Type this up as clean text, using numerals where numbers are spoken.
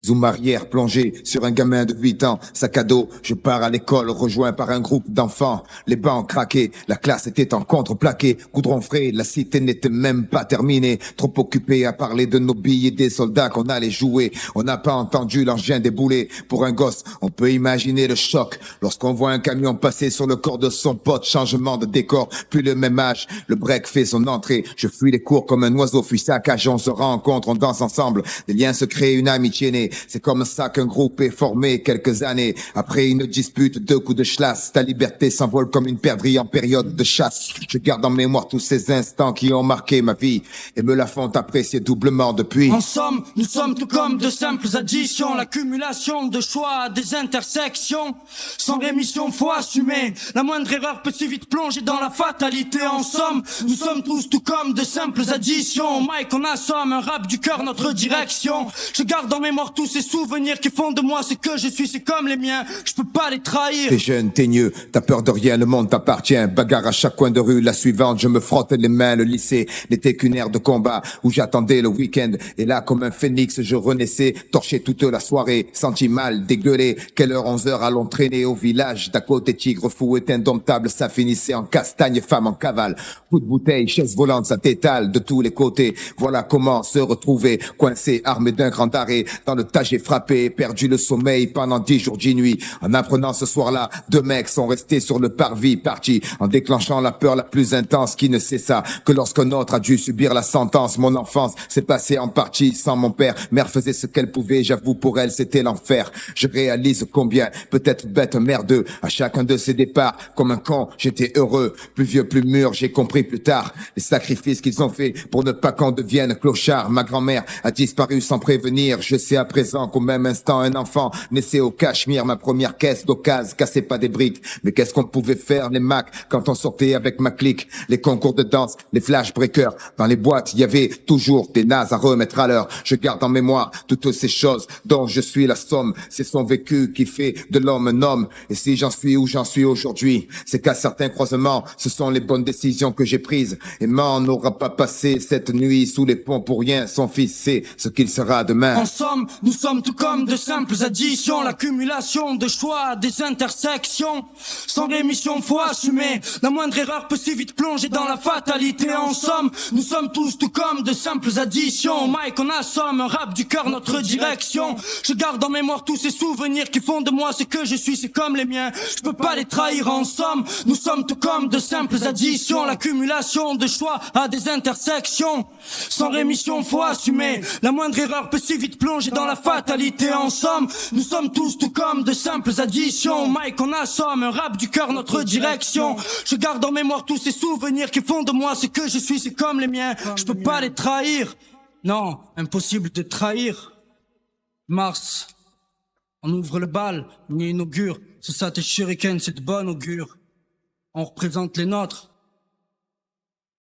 Zoom arrière plongé sur un gamin de 8 ans. Sac à dos, je pars à l'école rejoint par un groupe d'enfants. Les bancs craqués, la classe était en contreplaqué. Goudron frais, la cité n'était même pas terminée. Trop occupé à parler de nos billes et des soldats qu'on allait jouer. On n'a pas entendu l'engin débouler. Pour un gosse, on peut imaginer le choc lorsqu'on voit un camion passer sur le corps de son pote. Changement de décor, plus le même âge. Le break fait son entrée. Je fuis les cours comme un oiseau fuit sa cage. On se rencontre, on danse ensemble. Des liens se créent, une amitié née. C'est comme ça qu'un groupe est formé quelques années. Après une dispute, 2 coups de chlasse. Ta liberté s'envole comme une perdrix en période de chasse. Je garde en mémoire tous ces instants qui ont marqué ma vie et me la font apprécier doublement depuis. En somme, nous sommes tout comme de simples additions, l'accumulation de choix, des intersections. Sans rémission, faut assumer. La moindre erreur peut si vite plonger dans la fatalité. En somme, nous sommes tous tout comme de simples additions. Mike, on assomme un rap du cœur, notre direction. Je garde en mémoire tous ces souvenirs qui font de moi ce que je suis, c'est comme les miens. Je peux pas les trahir. T'es jeune, t'es nieux, t'as peur de rien, le monde t'appartient. Bagarre à chaque coin de rue, la suivante, je me frotte les mains. Le lycée n'était qu'une ère de combat où j'attendais le week-end. Et là, comme un phénix, je renaissais, torché toute la soirée, senti mal, dégueulé. Quelle heure, 11 heures, allons traîner au village. D'à côté, tigre fou est indomptable, ça finissait en castagne, femme en cavale. Coup de bouteille, chaise volante, ça t'étale de tous les côtés. Voilà comment se retrouver, coincé, armé d'un grand arrêt. Dans le tas, j'ai frappé, perdu le sommeil pendant 10 jours, 10 nuits. En apprenant ce soir-là, 2 mecs sont restés sur le parvis, partis, en déclenchant la peur la plus intense qui ne cessa que lorsqu'un autre a dû subir la sentence. Mon enfance s'est passée en partie sans mon père. Mère faisait ce qu'elle pouvait, j'avoue pour elle c'était l'enfer. Je réalise combien, peut-être bête, merdeux, à chacun de ses départs. Comme un con, j'étais heureux. Plus vieux, plus mûr, j'ai compris plus tard les sacrifices qu'ils ont fait pour ne pas qu'on devienne clochard. Ma grand-mère a disparu sans prévenir. Je sais à présent qu'au même instant, un enfant naissait au Cachemire. Ma première caisse d'occasion cassait pas des briques. Mais qu'est-ce qu'on pouvait faire, les Macs, quand on sortait avec ma clique? Les concours de danse, les flash breakers. Dans les boîtes, il y avait toujours des nazes à remettre à l'heure. Je garde en mémoire toutes ces choses dont je suis la somme. C'est son vécu qui fait de l'homme un homme. Et si j'en suis où j'en suis aujourd'hui, c'est qu'à certains croisements, ce sont les bonnes décisions que j'ai prises. Et m'en n'aura pas passé cette nuit sous les ponts pour rien. Son fils sait ce qu'il sera demain. En somme, nous sommes tout comme de simples additions, l'accumulation de choix, des intersections. Sans rémission, faut assumer. La moindre erreur peut si vite plonger dans la fatalité. En somme, nous sommes tous tout comme de simples additions. Mike, on assomme un rap du cœur, notre direction. Je garde en mémoire tous ces souvenirs qui font de moi ce que je suis, c'est comme les miens. Je peux pas les trahir. En somme, nous sommes tout comme de simples additions, l'accumulation de choix à des intersections. Sans rémission, faut assumer. La moindre erreur peut si vite plonger dans la fatalité. En somme, nous sommes tous tout comme de simples additions. Mike, on assomme un rap du cœur, notre direction. Je garde en mémoire tous ces souvenirs qui font de moi ce que je suis, c'est comme les miens. Je peux pas les trahir. Non, impossible de trahir. Mars, on ouvre le bal, on inaugure. C'est ça tes shurikens, c'est de bonne augure. On représente les nôtres.